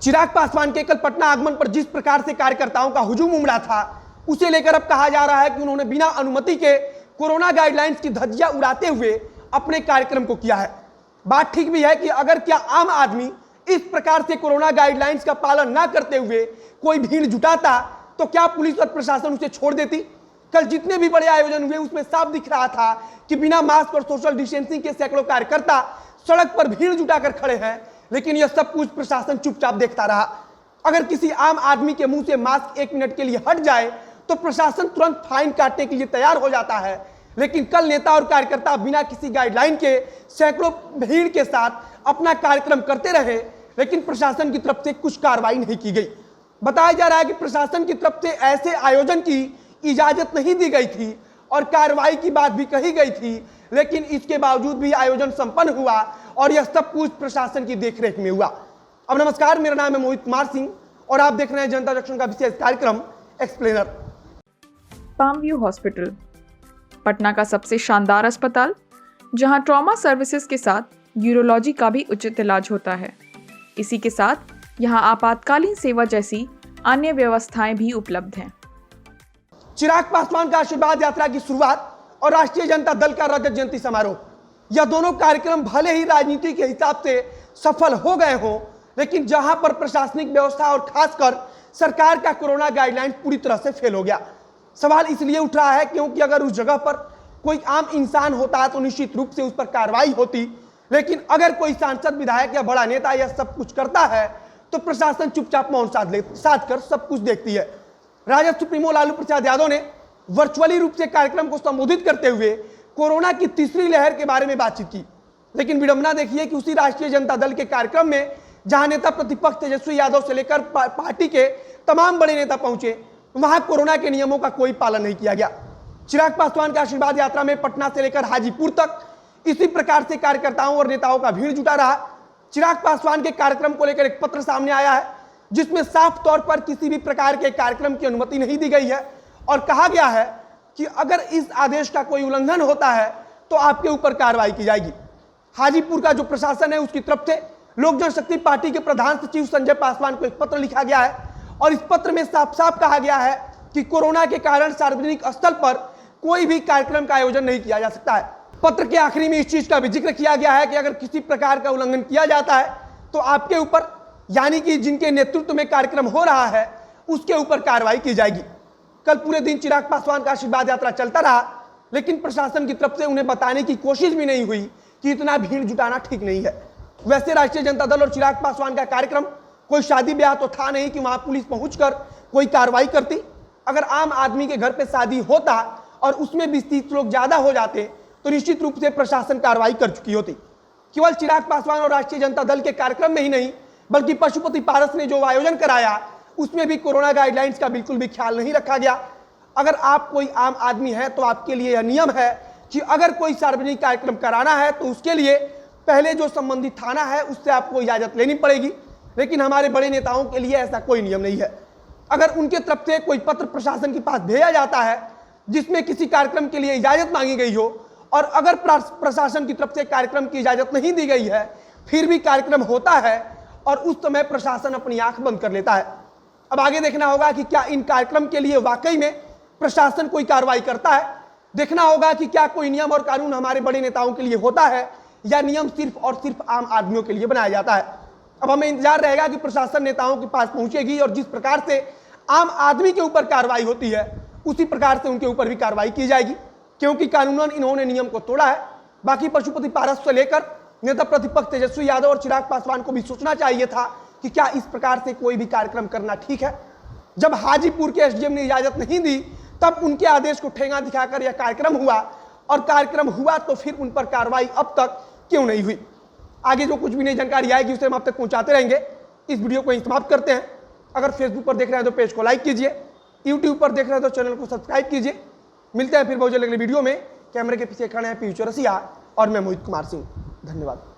चिराग पासवान के कल पटना आगमन पर जिस प्रकार से कार्यकर्ताओं का हुजूम उमड़ा था, उसे लेकर अब कहा जा रहा है कि उन्होंने बिना अनुमति के कोरोना गाइडलाइंस की धज्जियां उड़ाते हुए अपने कार्यक्रम को किया है। बात ठीक भी है कि अगर क्या आम आदमी इस प्रकार से कोरोना गाइडलाइंस का पालन ना करते हुए कोई भीड़ जुटाता तो क्या पुलिस और प्रशासन उसे छोड़ देती? कल जितने भी बड़े आयोजन हुए उसमें साफ दिख रहा था कि बिना मास्क और सोशल डिस्टेंसिंग के सैकड़ों कार्यकर्ता सड़क पर भीड़ जुटाकर खड़े हैं, लेकिन यह सब कुछ प्रशासन चुपचाप देखता रहा। अगर किसी आम आदमी के मुंह से मास्क 1 मिनट के लिए हट जाए तो प्रशासन तुरंत फाइन काटने के लिए तैयार हो जाता है, लेकिन कल नेता और कार्यकर्ता बिना किसी गाइडलाइन के सैकड़ों भीड़ के साथ अपना कार्यक्रम करते रहे, लेकिन प्रशासन की तरफ से कुछ कार्रवाई नहीं की गई। बताया जा रहा है कि प्रशासन की तरफ से ऐसे आयोजन की इजाजत नहीं दी गई थी और कार्रवाई की बात भी कही गई थी, लेकिन इसके बावजूद भी आयोजन संपन्न हुआ और यह सब कुछ प्रशासन की देखरेख में हुआ। अब नमस्कार, मेरा नाम है मोहित कुमार सिंह और आप देख रहे हैं जनता जंक्शन का विशेष कार्यक्रम explainer. Palm view hospital, Patna का सबसे शानदार अस्पताल, जहां ट्रॉमा सर्विसेज के साथ यूरोलॉजी का भी उचित इलाज होता है। इसी के साथ यहां आपातकालीन सेवा जैसी अन्य व्यवस्थाएं भी उपलब्ध हैं। चिराग पासवान का आशीर्वाद यात्रा की शुरुआत और राष्ट्रीय जनता दल का रजत जयंती समारोह, यह दोनों कार्यक्रम भले ही राजनीति के हिसाब से सफल हो गए हों, लेकिन जहां पर प्रशासनिक व्यवस्था और खासकर सरकार का कोरोना गाइडलाइन पूरी तरह से फेल हो गया। सवाल इसलिए उठ रहा है क्योंकि अगर उस जगह पर कोई आम इंसान होता तो निश्चित रूप से उस पर कार्रवाई होती, लेकिन अगर कोई सांसद, विधायक या बड़ा नेता यह सब कुछ करता है तो प्रशासन चुपचाप मौन साध कर सब कुछ देखती है। राजद सुप्रीमो लालू प्रसाद यादव ने वर्चुअली रूप से कार्यक्रम को संबोधित करते हुए कोरोना की तीसरी लहर के बारे में बातचीत की, लेकिन विडंबना देखिए कि उसी राष्ट्रीय जनता दल के कार्यक्रम में जहां नेता प्रतिपक्ष तेजस्वी यादव से लेकर पार्टी के तमाम बड़े नेता पहुंचे, वहां कोरोना के नियमों का कोई पालन नहीं किया गया। चिराग पासवान की आशीर्वाद यात्रा में पटना से लेकर हाजीपुर तक इसी प्रकार से कार्यकर्ताओं और नेताओं का भीड़ जुटा रहा। चिराग पासवान के कार्यक्रम को लेकर एक पत्र सामने आया है जिसमें साफ तौर पर किसी भी प्रकार के कार्यक्रम की अनुमति नहीं दी गई है और कहा गया है कि अगर इस आदेश का कोई उल्लंघन होता है तो आपके ऊपर कार्रवाई की जाएगी। हाजीपुर का जो प्रशासन है उसकी तरफ से लोक जनशक्ति पार्टी के प्रधान सचिव संजय पासवान को एक पत्र लिखा गया है और इस पत्र में साफ साफ कहा गया है कि कोरोना के कारण सार्वजनिक स्थल पर कोई भी कार्यक्रम का आयोजन नहीं किया जा सकता है। पत्र के आखिरी में इस चीज का भी जिक्र किया गया है कि अगर किसी प्रकार का उल्लंघन किया जाता है तो आपके ऊपर, यानी कि जिनके नेतृत्व में कार्यक्रम हो रहा है, उसके ऊपर कार्रवाई की जाएगी। कल पूरे दिन चिराग पासवान का आशीर्वाद यात्रा चलता रहा, लेकिन प्रशासन की तरफ से उन्हें बताने की कोशिश भी नहीं हुई कि इतना भीड़ जुटाना ठीक नहीं है। वैसे राष्ट्रीय जनता दल और चिराग पासवान का कार्यक्रम कोई शादी ब्याह तो था नहीं कि वहां पुलिस पहुंचकर कोई कार्रवाई करती। अगर आम आदमी के घर पे शादी होता और उसमें भी 30 लोग ज्यादा हो जाते तो निश्चित रूप से प्रशासन कार्रवाई कर चुकी होती। केवल चिराग पासवान और राष्ट्रीय जनता दल के कार्यक्रम में ही नहीं, बल्कि पशुपति पारस ने जो आयोजन कराया उसमें भी कोरोना गाइडलाइंस का बिल्कुल भी ख्याल नहीं रखा गया। अगर आप कोई आम आदमी है तो आपके लिए यह नियम है कि अगर कोई सार्वजनिक कार्यक्रम कराना है तो उसके लिए पहले जो संबंधित थाना है उससे आपको इजाजत लेनी पड़ेगी, लेकिन हमारे बड़े नेताओं के लिए ऐसा कोई नियम नहीं है। अगर उनके तरफ से कोई पत्र प्रशासन के पास भेजा जाता है जिसमें किसी कार्यक्रम के लिए इजाजत मांगी गई हो और अगर प्रशासन की तरफ से कार्यक्रम की इजाजत नहीं दी गई है, फिर भी कार्यक्रम होता है और उस समय प्रशासन अपनी आंख बंद कर लेता है। अब आगे देखना होगा कि क्या इन कार्यक्रम के लिए वाकई में प्रशासन कोई कार्रवाई करता है। देखना होगा कि क्या कोई नियम और कानून हमारे बड़े नेताओं के लिए होता है या नियम सिर्फ और सिर्फ आम आदमियों के लिए बनाया जाता है। अब हमें इंतजार रहेगा कि प्रशासन नेताओं के पास पहुंचेगी और जिस प्रकार से आम आदमी के ऊपर कार्रवाई होती है उसी प्रकार से उनके ऊपर भी कार्रवाई की जाएगी, क्योंकि कानूनन इन्होंने नियम को तोड़ा है। बाकी पशुपति पारस से लेकर नेता प्रतिपक्ष तेजस्वी यादव और चिराग पासवान को भी सोचना चाहिए था कि क्या इस प्रकार से कोई भी कार्यक्रम करना ठीक है। जब हाजीपुर के एसडीएम ने इजाजत नहीं दी तब उनके आदेश को ठेंगा दिखाकर यह कार्यक्रम हुआ, और कार्यक्रम हुआ तो फिर उन पर कार्रवाई अब तक क्यों नहीं हुई। आगे जो कुछ भी नई जानकारी आएगी उसे हम आप तक पहुंचाते रहेंगे। इस वीडियो को यहीं समाप्त करते हैं। अगर फेसबुक पर देख रहे हैं तो पेज को लाइक कीजिए, यूट्यूब पर देख रहे हैं तो चैनल को सब्सक्राइब कीजिए। मिलते हैं फिर बहुत जल्द अगले वीडियो में। कैमरे के पीछे खड़े हैं पीयूष रसिया और मैं मोहित कुमार सिंह। धन्यवाद।